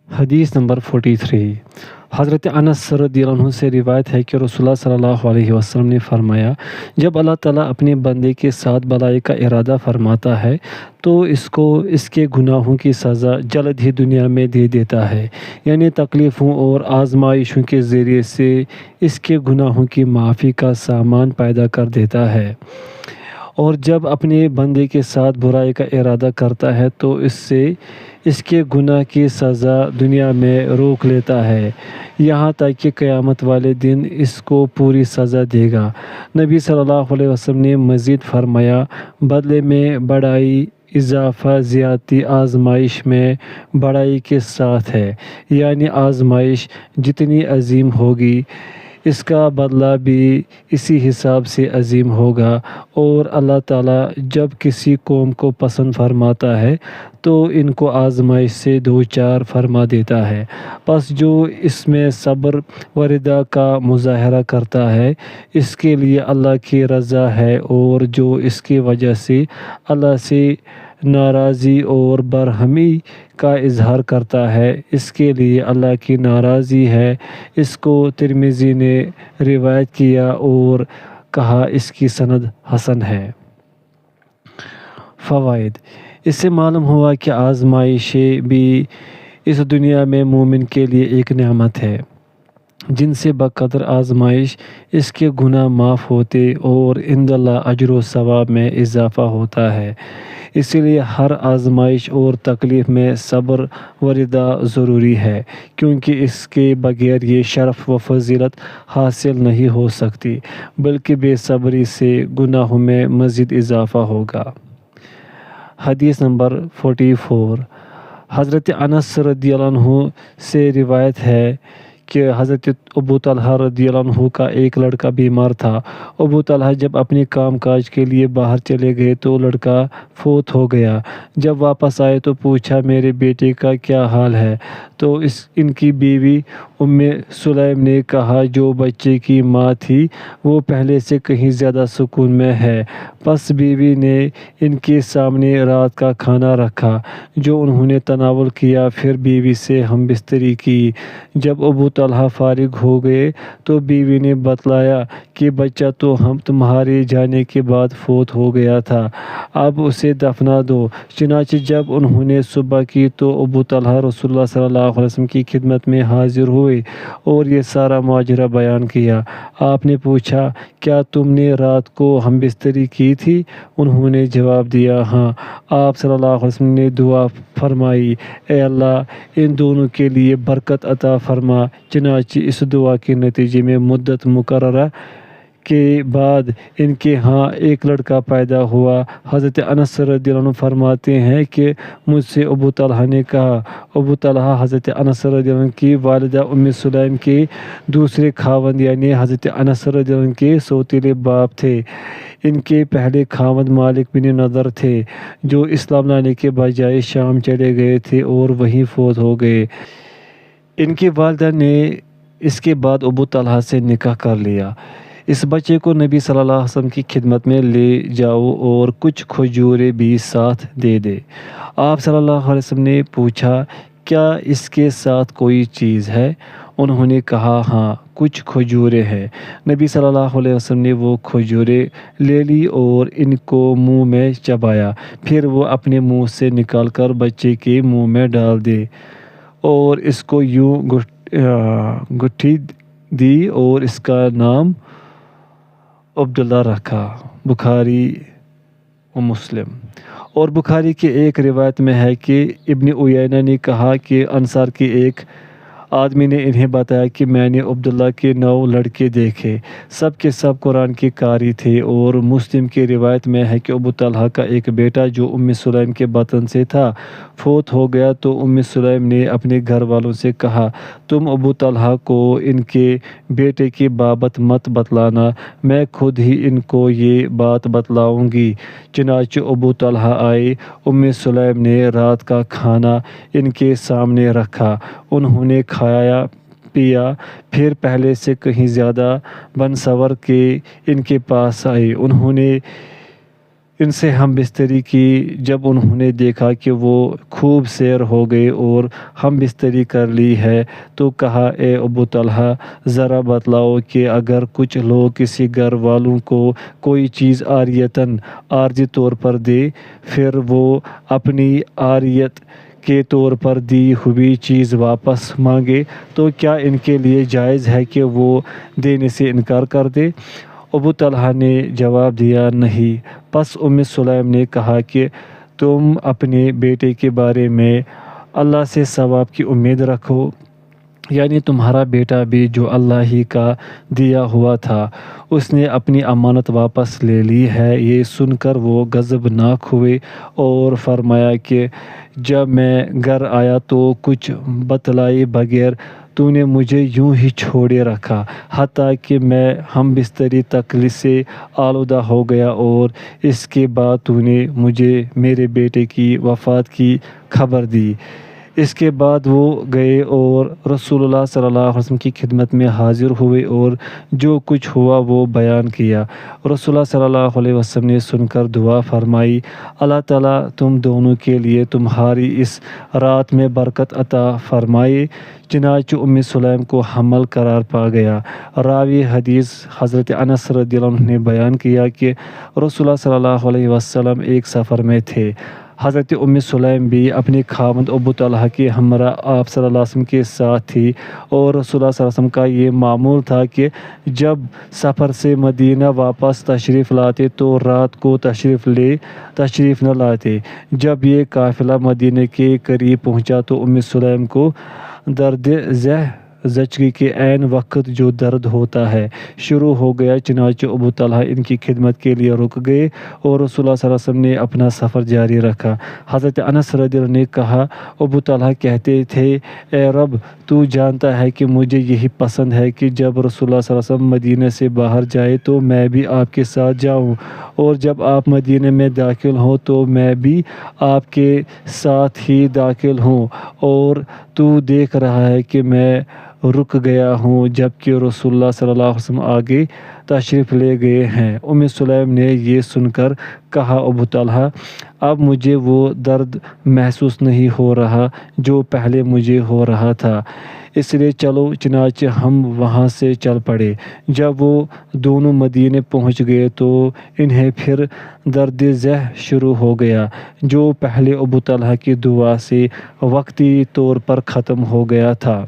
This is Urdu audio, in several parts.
حدیث نمبر 43۔ حضرت انس رضی اللہ عنہ سے روایت ہے کہ رسول اللہ صلی اللہ علیہ وسلم نے فرمایا، جب اللہ تعالیٰ اپنے بندے کے ساتھ بھلائی کا ارادہ فرماتا ہے تو اس کو اس کے گناہوں کی سزا جلد ہی دنیا میں دے دیتا ہے، یعنی تکلیفوں اور آزمائشوں کے ذریعے سے اس کے گناہوں کی معافی کا سامان پیدا کر دیتا ہے، اور جب اپنے بندے کے ساتھ برائی کا ارادہ کرتا ہے تو اس سے اس کے گناہ کی سزا دنیا میں روک لیتا ہے، یہاں تک کہ قیامت والے دن اس کو پوری سزا دے گا۔ نبی صلی اللہ علیہ وسلم نے مزید فرمایا، بدلے میں بڑائی اضافہ زیادتی آزمائش میں بڑائی کے ساتھ ہے، یعنی آزمائش جتنی عظیم ہوگی اس کا بدلہ بھی اسی حساب سے عظیم ہوگا، اور اللہ تعالیٰ جب کسی قوم کو پسند فرماتا ہے تو ان کو آزمائش سے دوچار فرما دیتا ہے، پس جو اس میں صبر و رضا کا مظاہرہ کرتا ہے اس کے لیے اللہ کی رضا ہے، اور جو اس کی وجہ سے اللہ سے ناراضی اور برہمی کا اظہار کرتا ہے اس کے لیے اللہ کی ناراضی ہے۔ اس کو ترمذی نے روایت کیا اور کہا اس کی سند حسن ہے۔ فوائد: اس سے معلوم ہوا کہ آزمائشیں بھی اس دنیا میں مومن کے لیے ایک نعمت ہے، جن سے بقدر آزمائش اس کے گناہ معاف ہوتے اور عند اللہ اجر و ثواب میں اضافہ ہوتا ہے، اسی لیے ہر آزمائش اور تکلیف میں صبر و رضا ضروری ہے، کیونکہ اس کے بغیر یہ شرف و فضیلت حاصل نہیں ہو سکتی، بلکہ بے صبری سے گناہوں میں مزید اضافہ ہوگا۔ حدیث نمبر 44۔ حضرت انس رضی اللہ عنہ سے روایت ہے کہ حضرت ابو طلحہ رضی اللہ عنہ کا ایک لڑکا بیمار تھا۔ ابو طلحہ جب اپنے کام کاج کے لیے باہر چلے گئے تو لڑکا فوت ہو گیا۔ جب واپس آئے تو پوچھا، میرے بیٹے کا کیا حال ہے؟ تو ان کی بیوی ام سلیم نے کہا، جو بچے کی ماں تھی وہ پہلے سے کہیں زیادہ سکون میں ہے۔ پس بیوی نے ان کے سامنے رات کا کھانا رکھا جو انہوں نے تناول کیا، پھر بیوی سے ہم بستری کی۔ جب ابو طلحہ فارغ ہو گئے تو بیوی نے بتلایا کہ بچہ تو تمہارے جانے کے بعد فوت ہو گیا تھا، اب اسے دفنا دو۔ چنانچہ جب انہوں نے صبح کی تو ابو طلحہ رسول اللہ صلی اللہ علیہ وسلم کی خدمت میں حاضر ہوئے اور یہ سارا ماجرا بیان کیا۔ آپ نے پوچھا، کیا تم نے رات کو ہم بستری کی تھی؟ انہوں نے جواب دیا، ہاں۔ آپ صلی اللہ علیہ وسلم نے دعا فرمائی، اے اللہ ان دونوں کے لیے برکت عطا فرما۔ چنانچہ اس دعا کے نتیجے میں مدت مقررہ کے بعد ان کے ہاں ایک لڑکا پیدا ہوا۔ حضرت انس رضی اللہ عنہ فرماتے ہیں کہ مجھ سے ابو طلحہ نے کہا، ابو طلحہ حضرت انس رضی اللہ عنہ کی والدہ ام سلیم کے دوسرے خاوند یعنی حضرت انس رضی اللہ عنہ کے سوتیلے باپ تھے۔ ان کے پہلے خاوند مالک بن نضر تھے، جو اسلام لانے کے بجائے شام چلے گئے تھے اور وہیں فوت ہو گئے۔ ان کی والدہ نے اس کے بعد ابو طلحہ سے نکاح کر لیا۔ اس بچے کو نبی صلی اللہ علیہ وسلم کی خدمت میں لے جاؤ اور کچھ کھجوریں بھی ساتھ دے دے۔ آپ صلی اللہ علیہ وسلم نے پوچھا، کیا اس کے ساتھ کوئی چیز ہے؟ انہوں نے کہا، ہاں، کچھ کھجوریں ہیں۔ نبی صلی اللہ علیہ وسلم نے وہ کھجوریں لے لی اور ان کو منہ میں چبایا، پھر وہ اپنے منہ سے نکال کر بچے کے منہ میں ڈال دی اور اس کو یوں گٹھی دی اور اس کا نام عبداللہ رکھا۔ بخاری و مسلم۔ اور بخاری کی ایک روایت میں ہے کہ ابن عیینہ نے کہا کہ انصار کے ایک آدمی نے انہیں بتایا کہ میں نے عبداللہ کے 9 لڑکے دیکھے، سب کے سب قرآن کے قاری تھے۔ اور مسلم کی روایت میں ہے کہ ابو طلحہ کا ایک بیٹا جو ام سلیم کے بطن سے تھا فوت ہو گیا، تو ام سلیم نے اپنے گھر والوں سے کہا، تم ابو طلحہ کو ان کے بیٹے کی بابت مت بتلانا، میں خود ہی ان کو یہ بات بتلاؤں گی۔ چنانچہ ابو طلحہ آئے، ام سلیم نے رات کا کھانا ان کے سامنے رکھا، انہوں نے کھایا پیا، پھر پہلے سے کہیں زیادہ بنسور کے ان کے پاس آئے۔ انہوں نے ان سے ہم بستری کی۔ جب انہوں نے دیکھا کہ وہ خوب سیر ہو گئے اور ہم بستری کر لی ہے تو کہا، اے ابو طلحہ، ذرا بتلاؤ کہ اگر کچھ لوگ کسی گھر والوں کو کوئی چیز عارضی طور پر دے، پھر وہ اپنی عاریت کے طور پر دی ہوئی چیز واپس مانگے، تو کیا ان کے لیے جائز ہے کہ وہ دینے سے انکار کر دے؟ ابو طلحہ نے جواب دیا، نہیں۔ پس سلیم نے کہا کہ تم اپنے بیٹے کے بارے میں اللہ سے ثواب کی امید رکھو، یعنی تمہارا بیٹا بھی جو اللہ ہی کا دیا ہوا تھا، اس نے اپنی امانت واپس لے لی ہے۔ یہ سن کر وہ غضبناک ہوئے اور فرمایا کہ جب میں گھر آیا تو کچھ بتلائے بغیر تو نے مجھے یوں ہی چھوڑے رکھا، حتیٰ کہ میں ہم بستری تک سے آلودہ ہو گیا، اور اس کے بعد تو نے مجھے میرے بیٹے کی وفات کی خبر دی۔ اس کے بعد وہ گئے اور رسول اللہ صلی اللہ علیہ وسلم کی خدمت میں حاضر ہوئے اور جو کچھ ہوا وہ بیان کیا۔ رسول اللہ صلی اللہ علیہ وسلم نے سن کر دعا فرمائی، اللہ تعالیٰ تم دونوں کے لیے تمہاری اس رات میں برکت عطا فرمائے۔ چنانچہ سلیم کو حمل قرار پا گیا۔ راوی حدیث حضرت انس رضی اللہ عنہ نے بیان کیا کہ رسول اللہ صلی اللہ علیہ وسلم ایک سفر میں تھے۔ حضرت سلیم بھی اپنے خاوند ابو طلحہ کے ہمراہ آپ صلی اللہ علیہ وسلم کے ساتھ تھی، اور رسول اللہ صلی اللہ علیہ وسلم کا یہ معمول تھا کہ جب سفر سے مدینہ واپس تشریف لاتے تو رات کو تشریف نہ لاتے۔ جب یہ قافلہ مدینہ کے قریب پہنچا تو سلیم کو درد زچگی کے عین وقت جو درد ہوتا ہے شروع ہو گیا، چنانچہ ابو طلحہ ان کی خدمت کے لیے رک گئے اور رسول اللہ صلی اللہ علیہ وسلم نے اپنا سفر جاری رکھا۔ حضرت انس رضی اللہ عنہ نے کہا، ابو طلحہ کہتے تھے، اے رب، تو جانتا ہے کہ مجھے یہی پسند ہے کہ جب رسول اللہ صلی اللہ علیہ وسلم مدینہ سے باہر جائے تو میں بھی آپ کے ساتھ جاؤں، اور جب آپ مدینہ میں داخل ہوں تو میں بھی آپ کے ساتھ ہی داخل ہوں، اور تو دیکھ رہا ہے کہ میں رک گیا ہوں جبکہ رسول اللہ صلی اللہ علیہ وسلم آگے تشریف لے گئے ہیں۔ سلیم نے یہ سن کر کہا، ابو طلحہ، اب مجھے وہ درد محسوس نہیں ہو رہا جو پہلے مجھے ہو رہا تھا، اس لیے چلو۔ چنانچہ ہم وہاں سے چل پڑے۔ جب وہ دونوں مدینے پہنچ گئے تو انہیں پھر درد ذہ شروع ہو گیا، جو پہلے ابو طلحہ کی دعا سے وقتی طور پر ختم ہو گیا تھا۔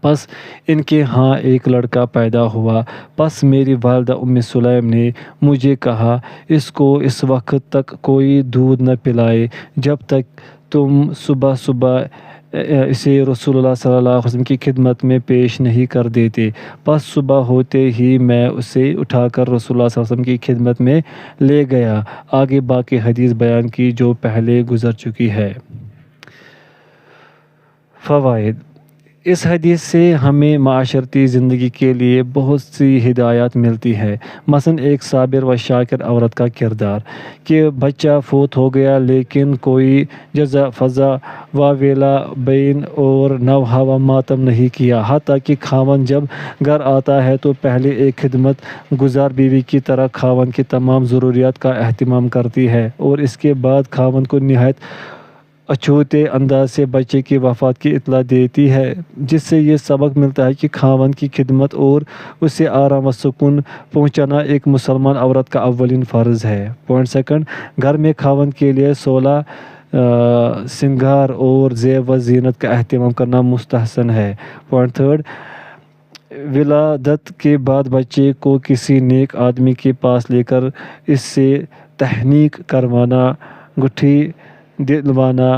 پس ان کے ہاں ایک لڑکا پیدا ہوا۔ پس میری والدہ سلیم نے مجھے کہا، اس کو اس وقت تک کوئی دودھ نہ پلائے جب تک تم صبح صبح اسے رسول اللہ صلی اللہ علیہ وسلم کی خدمت میں پیش نہیں کر دیتے۔ پس صبح ہوتے ہی میں اسے اٹھا کر رسول اللہ صلی اللہ علیہ وسلم کی خدمت میں لے گیا۔ آگے باقی حدیث بیان کی جو پہلے گزر چکی ہے۔ فوائد: اس حدیث سے ہمیں معاشرتی زندگی کے لیے بہت سی ہدایات ملتی ہیں، مثلاً ایک صابر و شاکر عورت کا کردار، کہ بچہ فوت ہو گیا لیکن کوئی جزا فضا و ویلا بین اور نوحہ و ماتم نہیں کیا، حتیٰ کہ خاوند جب گھر آتا ہے تو پہلے ایک خدمت گزار بیوی کی طرح خاوند کی تمام ضروریات کا اہتمام کرتی ہے، اور اس کے بعد خاوند کو نہایت اچھوتے انداز سے بچے کی وفات کی اطلاع دیتی ہے، جس سے یہ سبق ملتا ہے کہ خاوند کی خدمت اور اسے آرام و سکون پہنچانا ایک مسلمان عورت کا اولین فرض ہے۔ پوائنٹ سیکنڈ، گھر میں خاوند کے لیے سنگار اور زیب و زینت کا اہتمام کرنا مستحسن ہے۔ پوائنٹ تھرڈ، ولادت کے بعد بچے کو کسی نیک آدمی کے پاس لے کر اس سے تحنیک کروانا، گٹھی دلوانا۔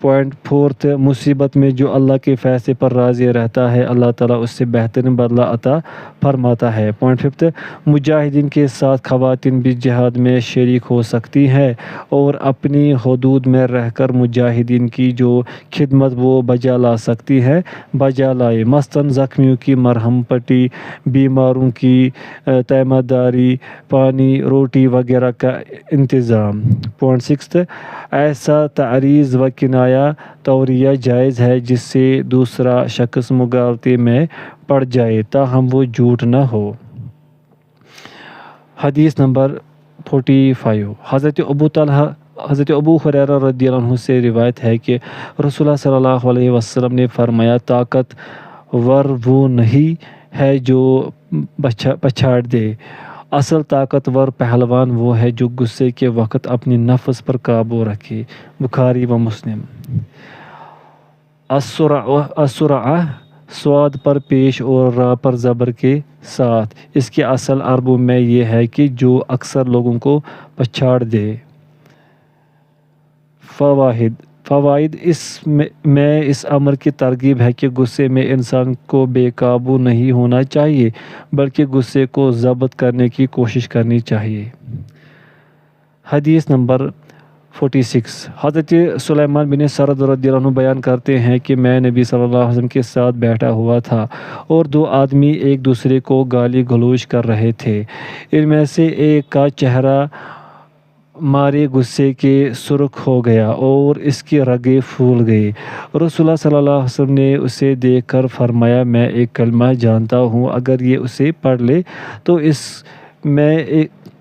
پوائنٹ فورتھ، مصیبت میں جو اللہ کے فیصلے پر راضی رہتا ہے اللہ تعالیٰ اس سے بہترین بدلہ عطا فرماتا ہے۔ پوائنٹ ففتھ، مجاہدین کے ساتھ خواتین بھی جہاد میں شریک ہو سکتی ہیں اور اپنی حدود میں رہ کر مجاہدین کی جو خدمت وہ بجا لا سکتی ہیں بجا لائے، مثلاً زخمیوں کی مرہم پٹی، بیماروں کی تیمارداری، پانی روٹی وغیرہ کا انتظام۔ پوائنٹ سکستھ، ایسا تعریض و کنایہ توریہ جائز ہے جس سے دوسرا شخص مغالطے میں پڑ جائے تاہم وہ جھوٹ نہ ہو۔ حدیث نمبر 45 حضرت ابو ہریرہ رضی اللہ عنہ سے روایت ہے کہ رسول اللہ صلی اللہ علیہ وسلم نے فرمایا، طاقت ور وہ نہیں ہے جو پچھاڑ دے، اصل طاقتور پہلوان وہ ہے جو غصے کے وقت اپنی نفس پر قابو رکھے۔ بخاری و مسلم۔ السرعہ سواد پر پیش اور را پر زبر کے ساتھ، اس کی اصل عربوں میں یہ ہے کہ جو اکثر لوگوں کو پچھاڑ دے۔ فوائد میں اس امر کی ترغیب ہے کہ غصے میں انسان کو بے قابو نہیں ہونا چاہیے بلکہ غصے کو ضبط کرنے کی کوشش کرنی چاہیے۔ حدیث نمبر 46۔ حضرت سلیمان بن سرد رضی اللہ عنہ بیان کرتے ہیں کہ میں نبی صلی اللہ علیہ وسلم کے ساتھ بیٹھا ہوا تھا اور دو آدمی ایک دوسرے کو گالی گلوچ کر رہے تھے۔ ان میں سے ایک کا چہرہ مارے غصے کے سرخ ہو گیا اور اس کی رگیں پھول گئی۔ رسول اللہ صلی اللہ علیہ وسلم نے اسے دیکھ کر فرمایا، میں ایک کلمہ جانتا ہوں، اگر یہ اسے پڑھ لے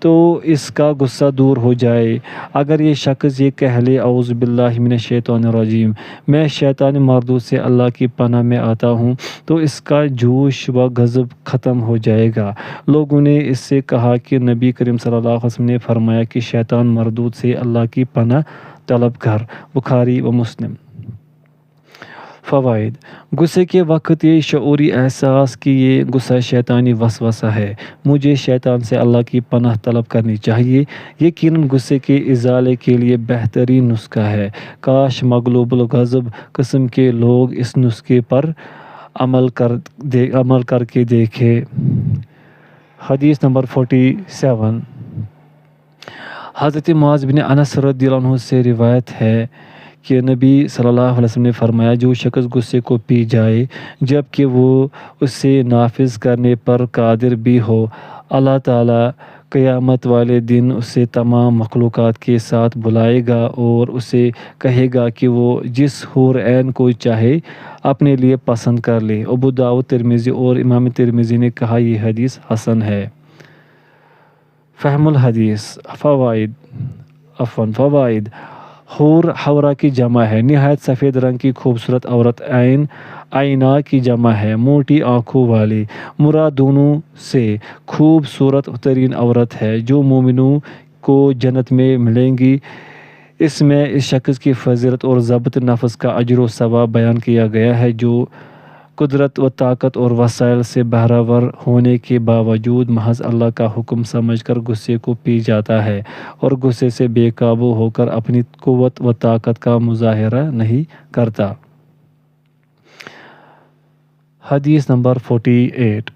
تو اس کا غصہ دور ہو جائے۔ اگر یہ شخص یہ کہہ لے، اعوذ باللہ من الشیطان الرجیم، میں شیطانی مردود سے اللہ کی پناہ میں آتا ہوں، تو اس کا جوش و غضب ختم ہو جائے گا۔ لوگوں نے اس سے کہا کہ نبی کریم صلی اللہ علیہ وسلم نے فرمایا کہ شیطان مردود سے اللہ کی پناہ طلب کر۔ بخاری و مسلم۔ فوائد۔ غصے کے وقت یہ شعوری احساس کہ یہ غصہ شیطانی وسوسہ ہے، مجھے شیطان سے اللہ کی پناہ طلب کرنی چاہیے، یقیناً غصے کے ازالے کے لیے بہترین نسخہ ہے۔ کاش مغلوب الغضب قسم کے لوگ اس نسخے پر عمل کر کے دیکھیں۔ حدیث نمبر 47۔ حضرت معاذ بن انس رضی اللہ عنہ سے روایت ہے کہ نبی صلی اللہ علیہ وسلم نے فرمایا، جو شخص غصے کو پی جائے جبکہ وہ اسے نافذ کرنے پر قادر بھی ہو، اللہ تعالیٰ قیامت والے دن اسے تمام مخلوقات کے ساتھ بلائے گا اور اسے کہے گا کہ وہ جس حور عین کو چاہے اپنے لیے پسند کر لے۔ ابو داؤد، ترمذی اور امام ترمذی نے کہا یہ حدیث حسن ہے۔ فہم الحدیث۔ فوائد۔ حور حورہ کی جمع ہے، نہایت سفید رنگ کی خوبصورت عورت، عینا کی جمع ہے، موٹی آنکھوں والی۔ مراد دونوں سے خوبصورت ترین عورت ہے جو مومنوں کو جنت میں ملیں گی۔ اس میں اس شخص کی فضیلت اور ضبط نفس کا اجر و ثواب بیان کیا گیا ہے جو قدرت و طاقت اور وسائل سے بہرور ہونے کے باوجود محض اللہ کا حکم سمجھ کر غصے کو پی جاتا ہے اور غصے سے بے قابو ہو کر اپنی قوت و طاقت کا مظاہرہ نہیں کرتا۔ حدیث نمبر 48۔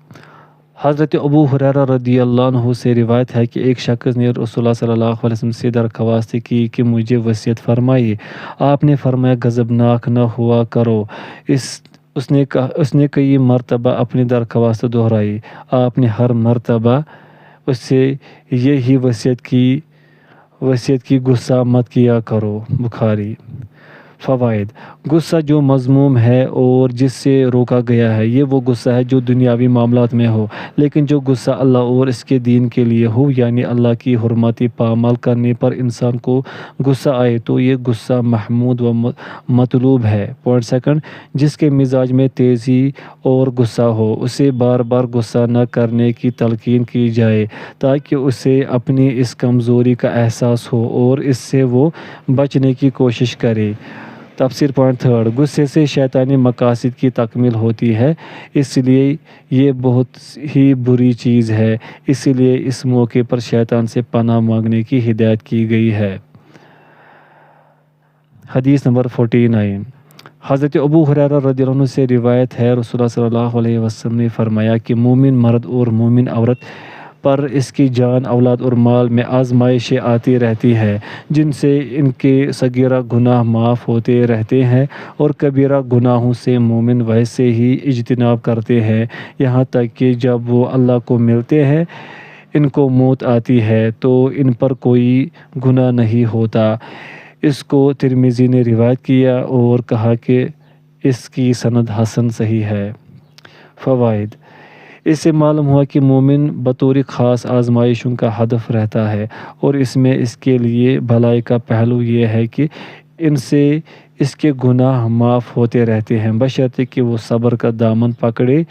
حضرت ابو ہریرہ رضی اللہ عنہ سے روایت ہے کہ ایک شخص نے رسول اللہ صلی اللہ علیہ وسلم سے درخواست کی کہ مجھے وصیت فرمائیے۔ آپ نے فرمایا، غضبناک نہ ہوا کرو۔ اس نے کئی مرتبہ اپنی درخواست دہرائی۔ آپ نے ہر مرتبہ اس سے یہی وصیت کی، غصہ مت کیا کرو۔ بخاری۔ فوائد۔ غصہ جو مذموم ہے اور جس سے روکا گیا ہے، یہ وہ غصہ ہے جو دنیاوی معاملات میں ہو، لیکن جو غصہ اللہ اور اس کے دین کے لیے ہو، یعنی اللہ کی حرماتی پامال کرنے پر انسان کو غصہ آئے، تو یہ غصہ محمود و مطلوب ہے۔ پوائنٹ سیکنڈ، جس کے مزاج میں تیزی اور غصہ ہو، اسے بار بار غصہ نہ کرنے کی تلقین کی جائے تاکہ اسے اپنی اس کمزوری کا احساس ہو اور اس سے وہ بچنے کی کوشش کرے۔ تفسیر پوائنٹ تھرڈ، غصے سے شیطانی مقاصد کی تکمیل ہوتی ہے، اس لیے یہ بہت ہی بری چیز ہے، اس لیے اس موقع پر شیطان سے پناہ مانگنے کی ہدایت کی گئی ہے۔ حدیث نمبر 49۔ حضرت ابو ہریرہ رضی اللہ عنہ سے روایت ہے، رسول اللہ صلی اللہ علیہ وسلم نے فرمایا کہ مومن مرد اور مومن عورت پر اس کی جان، اولاد اور مال میں آزمائشیں آتی رہتی ہیں جن سے ان کے صغیرہ گناہ معاف ہوتے رہتے ہیں اور کبیرہ گناہوں سے مومن ویسے ہی اجتناب کرتے ہیں یہاں تک کہ جب وہ اللہ کو ملتے ہیں، ان کو موت آتی ہے تو ان پر کوئی گناہ نہیں ہوتا۔ اس کو ترمذی نے روایت کیا اور کہا کہ اس کی سند حسن صحیح ہے۔ فوائد۔ اس سے معلوم ہوا کہ مومن بطور خاص آزمائشوں کا ہدف رہتا ہے، اور اس میں اس کے لیے بھلائی کا پہلو یہ ہے کہ ان سے اس کے گناہ معاف ہوتے رہتے ہیں، بشرطے کہ وہ صبر کا دامن پکڑے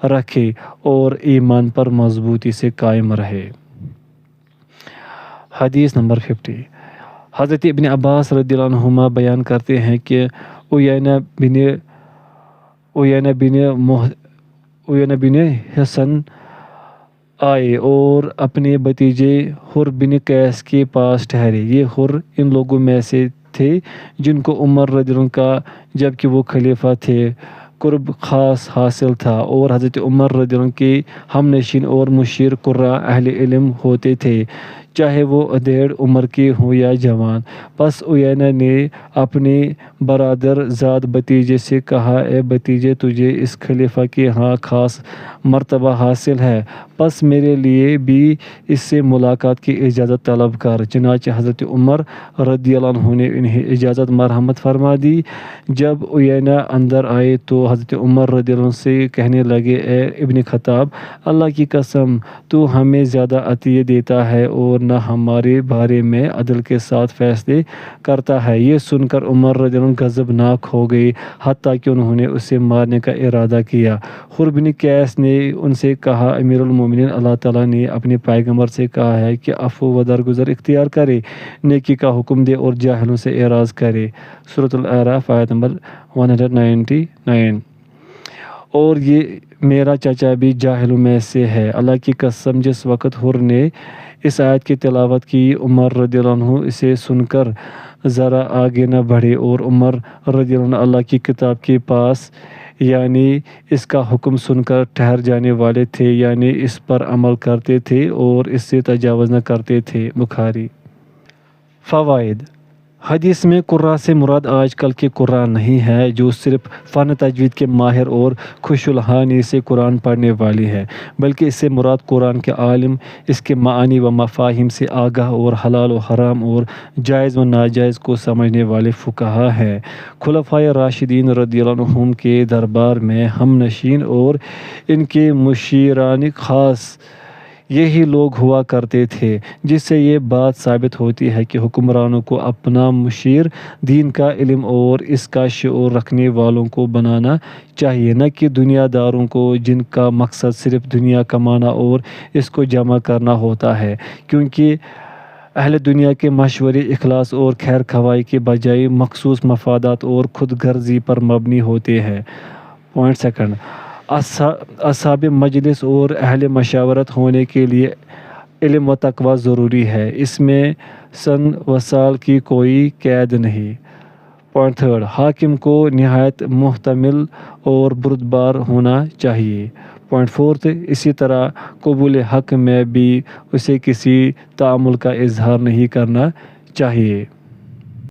رکھے اور ایمان پر مضبوطی سے قائم رہے۔ حدیث نمبر 50۔ حضرت ابن عباس رضی اللہ عنہما بیان کرتے ہیں کہ عیینہ بن حصن آئے اور اپنے بھتیجے حر بن قیس کے پاس ٹھہرے۔ یہ حر ان لوگوں میں سے تھے جن کو عمر رضی اللہ عنہ کا جبکہ وہ خلیفہ تھے قرب خاص حاصل تھا، اور حضرت عمر رضی اللہ عنہ کے ہم نشین اور مشیر قرہ اہل علم ہوتے تھے، چاہے وہ ادھیڑ عمر کے ہوں یا جوان۔ پس عیینہ نے اپنے برادر زاد بھتیجے سے کہا، اے بھتیجے، تجھے اس خلیفہ کے ہاں خاص مرتبہ حاصل ہے، پس میرے لیے بھی اس سے ملاقات کی اجازت طلب کر۔ چنانچہ حضرت عمر رضی اللہ عنہ نے انہیں اجازت مرحمت فرما دی۔ جب عیینہ اندر آئے تو حضرت عمر رضی اللہ عنہ سے کہنے لگے، اے ابن خطاب، اللہ کی قسم، تو ہمیں زیادہ عطیے دیتا ہے اور نہ ہمارے بارے میں عدل کے ساتھ فیصلے کرتا ہے۔ یہ سن کر عمر رضی اللہ عنہ غضبناک ہو گئے، حتیٰ کہ انہوں نے اسے مارنے کا ارادہ کیا۔ حر بن قیس نے ان سے کہا، امیر المومنین، اللہ تعالیٰ نے اپنے پیغمبر سے کہا ہے کہ عفو و درگزر اختیار کرے، نیکی کا حکم دے اور جاہلوں سے اعراض کرے۔ سورۃ الاعراف آیت نمبر 199۔ اور یہ میرا چچا بھی جاہلوں میں سے ہے۔ اللہ کی قسم، جس وقت حر نے اس آیت کی تلاوت کی، عمر رضی اللہ عنہ اسے سن کر ذرا آگے نہ بڑھے، اور عمر رضی اللہ عنہ اللہ کی کتاب کے پاس یعنی اس کا حکم سن کر ٹھہر جانے والے تھے، یعنی اس پر عمل کرتے تھے اور اس سے تجاوز نہ کرتے تھے۔ بخاری۔ فوائد۔ حدیث میں قراء سے مراد آج کل کے قراء نہیں ہے جو صرف فن تجوید کے ماہر اور خوش الحانی سے قرآن پڑھنے والے ہیں، بلکہ اس سے مراد قرآن کے عالم، اس کے معانی و مفاہیم سے آگاہ اور حلال و حرام اور جائز و ناجائز کو سمجھنے والے فقہا ہیں۔ خلفائے راشدین رضی اللہ عنہم کے دربار میں ہم نشین اور ان کے مشیران خاص یہی لوگ ہوا کرتے تھے، جس سے یہ بات ثابت ہوتی ہے کہ حکمرانوں کو اپنا مشیر دین کا علم اور اس کا شعور رکھنے والوں کو بنانا چاہیے، نہ کہ دنیا داروں کو جن کا مقصد صرف دنیا کمانا اور اس کو جمع کرنا ہوتا ہے، کیونکہ اہل دنیا کے مشورے اخلاص اور خیر خواہی کے بجائے مخصوص مفادات اور خود غرضی پر مبنی ہوتے ہیں۔ پوائنٹ سیکنڈ، اصحاب مجلس اور اہل مشاورت ہونے کے لیے علم و تقوی ضروری ہے، اس میں سن و سال کی کوئی قید نہیں۔ پوائنٹ تھرڈ، حاکم کو نہایت محتمل اور بردبار ہونا چاہیے۔ پوائنٹ فورتھ، اسی طرح قبول حق میں بھی اسے کسی تعامل کا اظہار نہیں کرنا چاہیے۔